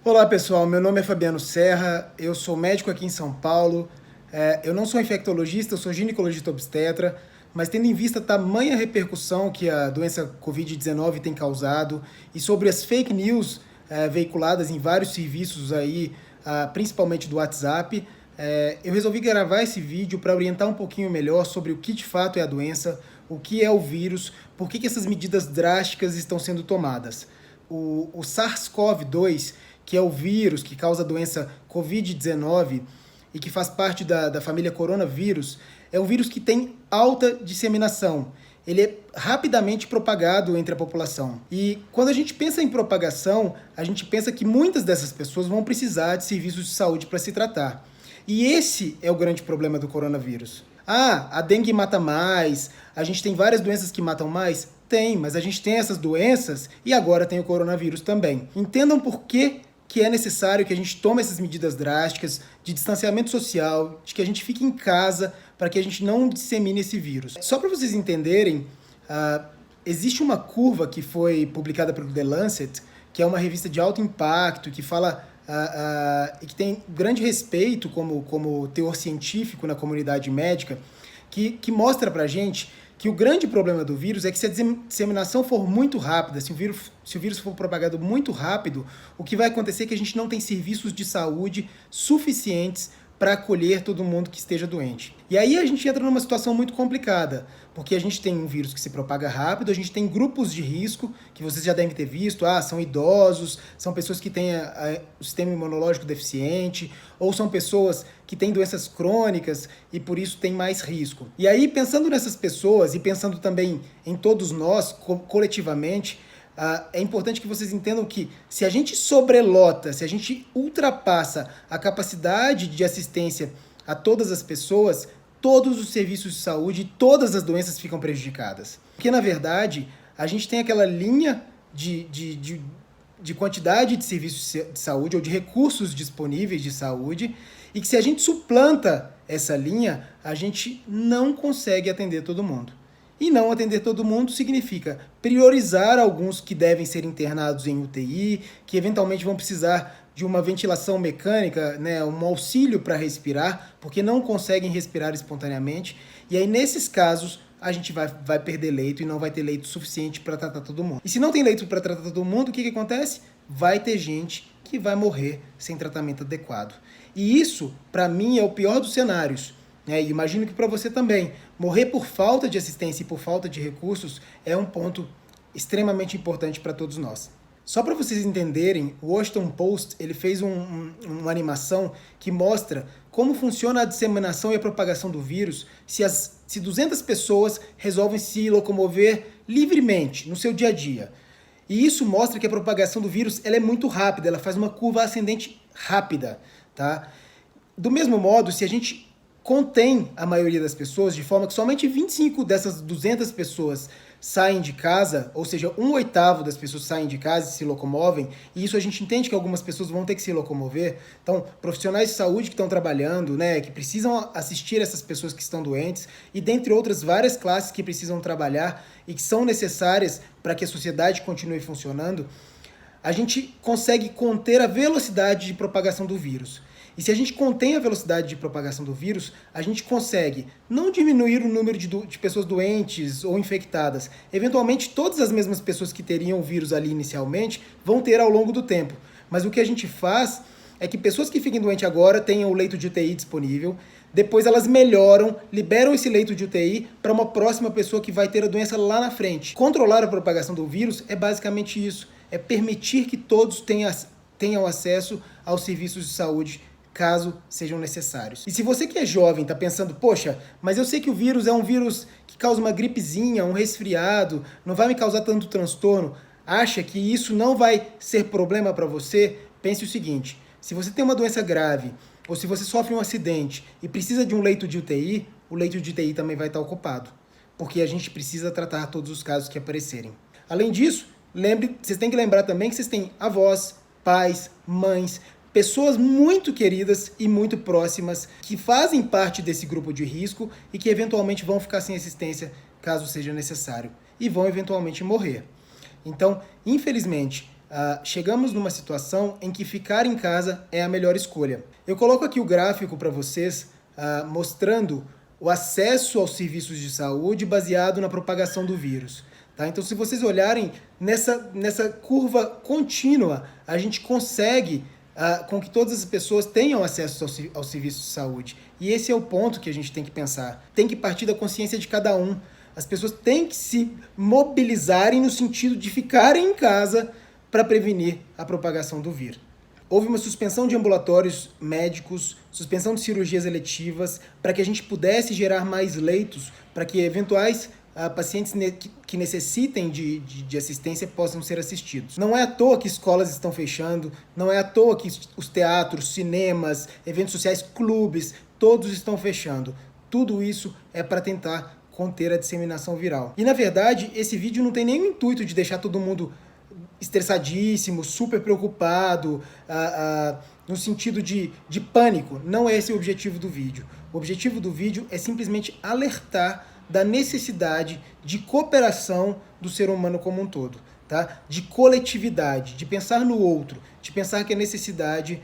Olá pessoal, meu nome é Fabiano Serra, eu sou médico aqui em São Paulo. Eu não sou infectologista, eu sou ginecologista obstetra, mas tendo em vista a tamanha repercussão que a doença Covid-19 tem causado e sobre as fake news veiculadas em vários serviços aí, principalmente do WhatsApp, eu resolvi gravar esse vídeo para orientar um pouquinho melhor sobre o que de fato é a doença, o que é o vírus, por que essas medidas drásticas estão sendo tomadas. O SARS-CoV-2, que é o vírus que causa a doença Covid-19 e que faz parte da família coronavírus, é um vírus que tem alta disseminação. Ele é rapidamente propagado entre a população. E quando a gente pensa em propagação, a gente pensa que muitas dessas pessoas vão precisar de serviços de saúde para se tratar. E esse é o grande problema do coronavírus. A dengue mata mais, a gente tem várias doenças que matam mais? Tem, mas a gente tem essas doenças e agora tem o coronavírus também. Entendam por que é necessário que a gente tome essas medidas drásticas de distanciamento social, de que a gente fique em casa para que a gente não dissemine esse vírus. Só para vocês entenderem, existe uma curva que foi publicada pelo The Lancet, que é uma revista de alto impacto, que fala e que tem grande respeito como teor científico na comunidade médica, que mostra pra gente que o grande problema do vírus é que se a disseminação for muito rápida, se o vírus for propagado muito rápido, o que vai acontecer é que a gente não tem serviços de saúde suficientes para acolher todo mundo que esteja doente. E aí a gente entra numa situação muito complicada, porque a gente tem um vírus que se propaga rápido, a gente tem grupos de risco, que vocês já devem ter visto, são idosos, são pessoas que têm o sistema imunológico deficiente, ou são pessoas que têm doenças crônicas e por isso têm mais risco. E aí, pensando nessas pessoas e pensando também em todos nós, coletivamente, é importante que vocês entendam que se a gente sobrelota, se a gente ultrapassa a capacidade de assistência a todas as pessoas, todos os serviços de saúde, todas as doenças ficam prejudicadas. Porque, na verdade, a gente tem aquela linha de quantidade de serviços de saúde ou de recursos disponíveis de saúde e que se a gente suplanta essa linha, a gente não consegue atender todo mundo. E não atender todo mundo significa priorizar alguns que devem ser internados em UTI, que eventualmente vão precisar de uma ventilação mecânica, né, um auxílio para respirar, porque não conseguem respirar espontaneamente. E aí, nesses casos, a gente vai perder leito e não vai ter leito suficiente para tratar todo mundo. E se não tem leito para tratar todo mundo, o que acontece? Vai ter gente que vai morrer sem tratamento adequado. E isso, para mim, é o pior dos cenários. E imagino que para você também. Morrer por falta de assistência e por falta de recursos é um ponto extremamente importante para todos nós. Só para vocês entenderem, o Washington Post ele fez uma animação que mostra como funciona a disseminação e a propagação do vírus se 200 pessoas resolvem se locomover livremente no seu dia a dia. E isso mostra que a propagação do vírus ela é muito rápida, ela faz uma curva ascendente rápida. Tá? Do mesmo modo, se a gente contém a maioria das pessoas, de forma que somente 25 dessas 200 pessoas saem de casa, ou seja, 1/8 das pessoas saem de casa e se locomovem, e isso a gente entende que algumas pessoas vão ter que se locomover. Então, profissionais de saúde que estão trabalhando, né, que precisam assistir essas pessoas que estão doentes, e dentre outras várias classes que precisam trabalhar e que são necessárias para que a sociedade continue funcionando, a gente consegue conter a velocidade de propagação do vírus. E se a gente contém a velocidade de propagação do vírus, a gente consegue não diminuir o número de pessoas doentes ou infectadas. Eventualmente, todas as mesmas pessoas que teriam o vírus ali inicialmente vão ter ao longo do tempo. Mas o que a gente faz é que pessoas que fiquem doentes agora tenham o leito de UTI disponível, depois elas melhoram, liberam esse leito de UTI para uma próxima pessoa que vai ter a doença lá na frente. Controlar a propagação do vírus é basicamente isso, é permitir que todos tenham acesso aos serviços de saúde caso sejam necessários. E se você que é jovem está pensando, poxa, mas eu sei que o vírus é um vírus que causa uma gripezinha, um resfriado, não vai me causar tanto transtorno, acha que isso não vai ser problema para você, pense o seguinte, se você tem uma doença grave, ou se você sofre um acidente e precisa de um leito de UTI, o leito de UTI também vai estar ocupado, porque a gente precisa tratar todos os casos que aparecerem. Além disso, vocês têm que lembrar também que vocês têm avós, pais, mães, pessoas muito queridas e muito próximas que fazem parte desse grupo de risco e que eventualmente vão ficar sem assistência caso seja necessário e vão eventualmente morrer. Então, infelizmente, chegamos numa situação em que ficar em casa é a melhor escolha. Eu coloco aqui o gráfico para vocês mostrando o acesso aos serviços de saúde baseado na propagação do vírus. Tá? Então, se vocês olharem nessa curva contínua, a gente consegue com que todas as pessoas tenham acesso aos serviços de saúde. E esse é o ponto que a gente tem que pensar. Tem que partir da consciência de cada um. As pessoas têm que se mobilizarem no sentido de ficarem em casa para prevenir a propagação do vírus. Houve uma suspensão de ambulatórios médicos, suspensão de cirurgias eletivas, para que a gente pudesse gerar mais leitos, para que eventuais pacientes que necessitem de assistência possam ser assistidos. Não é à toa que escolas estão fechando, não é à toa que os teatros, cinemas, eventos sociais, clubes, todos estão fechando. Tudo isso é para tentar conter a disseminação viral. E, na verdade, esse vídeo não tem nenhum intuito de deixar todo mundo estressadíssimo, super preocupado, no sentido de pânico. Não é esse o objetivo do vídeo. O objetivo do vídeo é simplesmente alertar da necessidade de cooperação do ser humano como um todo, tá? De coletividade, de pensar no outro, de pensar que a necessidade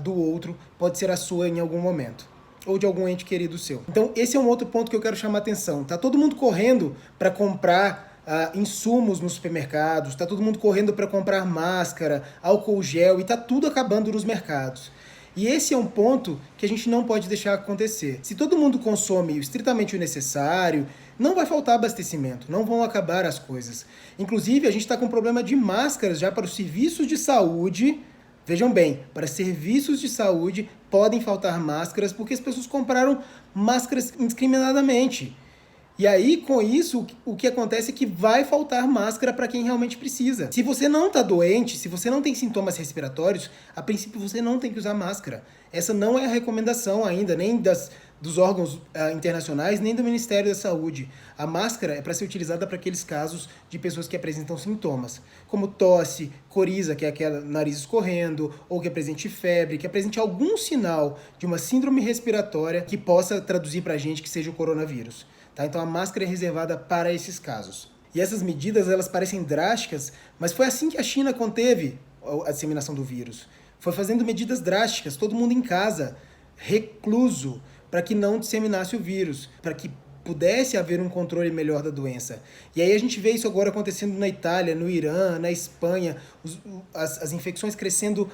do outro pode ser a sua em algum momento, ou de algum ente querido seu. Então, esse é um outro ponto que eu quero chamar a atenção. Tá todo mundo correndo para comprar insumos nos supermercados, tá todo mundo correndo para comprar máscara, álcool gel, e tá tudo acabando nos mercados. E esse é um ponto que a gente não pode deixar acontecer. Se todo mundo consome estritamente o necessário, não vai faltar abastecimento, não vão acabar as coisas. Inclusive, a gente está com um problema de máscaras já para os serviços de saúde. Vejam bem, para serviços de saúde podem faltar máscaras porque as pessoas compraram máscaras indiscriminadamente. E aí, com isso, o que acontece é que vai faltar máscara para quem realmente precisa. Se você não está doente, se você não tem sintomas respiratórios, a princípio você não tem que usar máscara. Essa não é a recomendação ainda, nem dos órgãos internacionais, nem do Ministério da Saúde. A máscara é para ser utilizada para aqueles casos de pessoas que apresentam sintomas, como tosse, coriza, que é aquele nariz escorrendo, ou que apresente febre, que apresente algum sinal de uma síndrome respiratória que possa traduzir para a gente que seja o coronavírus. Tá? Então a máscara é reservada para esses casos. E essas medidas, elas parecem drásticas, mas foi assim que a China conteve a disseminação do vírus. Foi fazendo medidas drásticas, todo mundo em casa, recluso, para que não disseminasse o vírus, para que pudesse haver um controle melhor da doença. E aí a gente vê isso agora acontecendo na Itália, no Irã, na Espanha, as infecções crescendo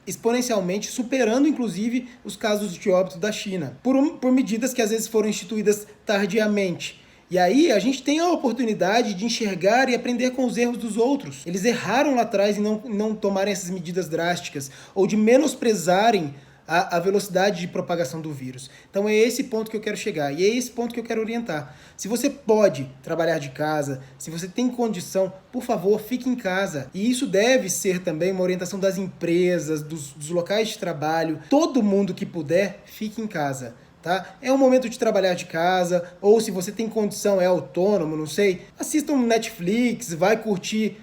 exponencialmente, superando inclusive os casos de óbito da China, por medidas que às vezes foram instituídas tardiamente. E aí a gente tem a oportunidade de enxergar e aprender com os erros dos outros. Eles erraram lá atrás em não tomarem essas medidas drásticas, ou de menosprezarem a velocidade de propagação do vírus. Então é esse ponto que eu quero chegar, e é esse ponto que eu quero orientar. Se você pode trabalhar de casa, se você tem condição, por favor, fique em casa. E isso deve ser também uma orientação das empresas, dos locais de trabalho. Todo mundo que puder, fique em casa. Tá? É um momento de trabalhar de casa, ou se você tem condição, é autônomo, não sei, assista um Netflix, vai curtir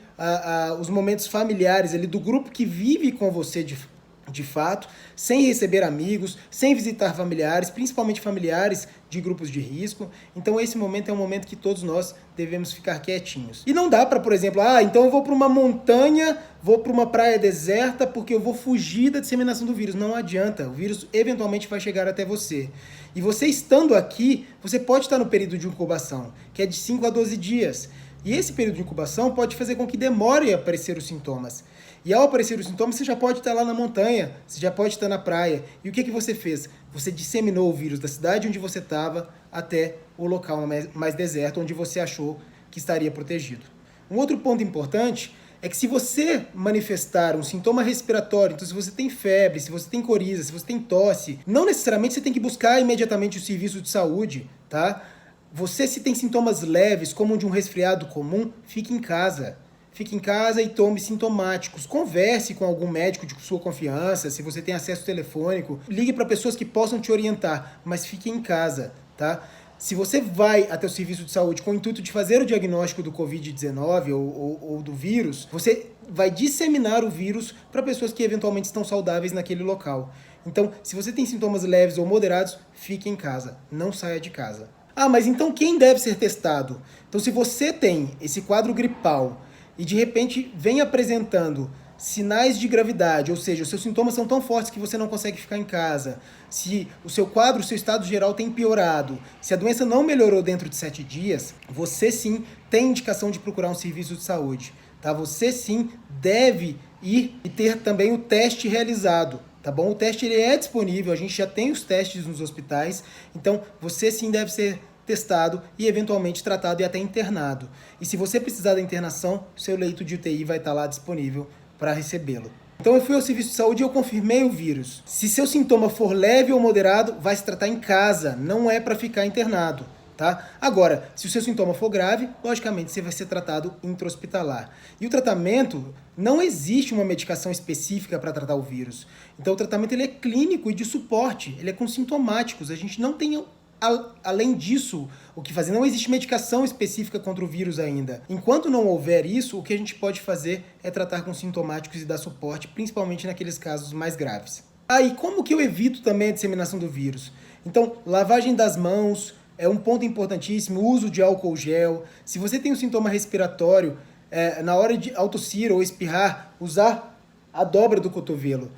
os momentos familiares ali do grupo que vive com você de fato, sem receber amigos, sem visitar familiares, principalmente familiares de grupos de risco. Então esse momento é um momento que todos nós devemos ficar quietinhos. E não dá para, por exemplo, então eu vou para uma montanha, vou para uma praia deserta porque eu vou fugir da disseminação do vírus. Não adianta, o vírus eventualmente vai chegar até você. E você estando aqui, você pode estar no período de incubação, que é de 5 a 12 dias. E esse período de incubação pode fazer com que demore a aparecer os sintomas. E ao aparecer os sintomas, você já pode estar lá na montanha, você já pode estar na praia. E o que você fez? Você disseminou o vírus da cidade onde você estava até o local mais deserto, onde você achou que estaria protegido. Um outro ponto importante é que se você manifestar um sintoma respiratório, então se você tem febre, se você tem coriza, se você tem tosse, não necessariamente você tem que buscar imediatamente o serviço de saúde, tá? Você, se tem sintomas leves, como de um resfriado comum, fique em casa. Fique em casa e tome sintomáticos. Converse com algum médico de sua confiança, se você tem acesso telefônico. Ligue para pessoas que possam te orientar, mas fique em casa, tá? Se você vai até o serviço de saúde com o intuito de fazer o diagnóstico do Covid-19 ou do vírus, você vai disseminar o vírus para pessoas que eventualmente estão saudáveis naquele local. Então, se você tem sintomas leves ou moderados, fique em casa, não saia de casa. Mas então quem deve ser testado? Então, se você tem esse quadro gripal e de repente vem apresentando sinais de gravidade, ou seja, os seus sintomas são tão fortes que você não consegue ficar em casa, se o seu quadro, o seu estado geral tem piorado, se a doença não melhorou dentro de 7 dias, você sim tem indicação de procurar um serviço de saúde, tá? Você sim deve ir e ter também o teste realizado, tá bom? O teste ele é disponível, a gente já tem os testes nos hospitais, então você sim deve ser testado e eventualmente tratado e até internado. E se você precisar da internação, seu leito de UTI vai estar lá disponível para recebê-lo. Então eu fui ao serviço de saúde e eu confirmei o vírus. Se seu sintoma for leve ou moderado, vai se tratar em casa, não é para ficar internado, tá? Agora, se o seu sintoma for grave, logicamente você vai ser tratado intra-hospitalar. E o tratamento, não existe uma medicação específica para tratar o vírus. Então o tratamento ele é clínico e de suporte, ele é com sintomáticos. A gente não tem além disso, o que fazer? Não existe medicação específica contra o vírus ainda. Enquanto não houver isso, o que a gente pode fazer é tratar com sintomáticos e dar suporte, principalmente naqueles casos mais graves. E como que eu evito também a disseminação do vírus? Então, lavagem das mãos é um ponto importantíssimo, uso de álcool gel. Se você tem um sintoma respiratório, na hora de ao tossir ou espirrar, usar a dobra do cotovelo,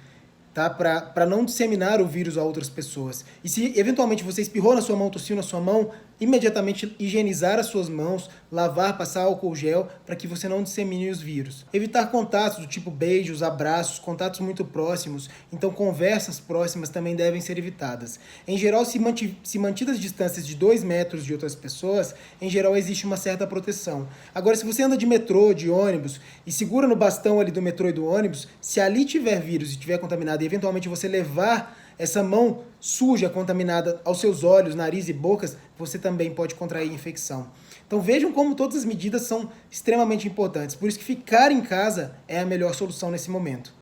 tá? Para não disseminar o vírus a outras pessoas. E se eventualmente você espirrou na sua mão, tossiu na sua mão, imediatamente higienizar as suas mãos, lavar, passar álcool gel, para que você não dissemine os vírus. Evitar contatos do tipo beijos, abraços, contatos muito próximos, então conversas próximas também devem ser evitadas. Em geral, se mantidas distâncias de 2 metros de outras pessoas, em geral existe uma certa proteção. Agora, se você anda de metrô, de ônibus, e segura no bastão ali do metrô e do ônibus, se ali tiver vírus e estiver contaminado e eventualmente você levar essa mão suja, contaminada aos seus olhos, nariz e bocas, você também pode contrair infecção. Então vejam como todas as medidas são extremamente importantes. Por isso que ficar em casa é a melhor solução nesse momento.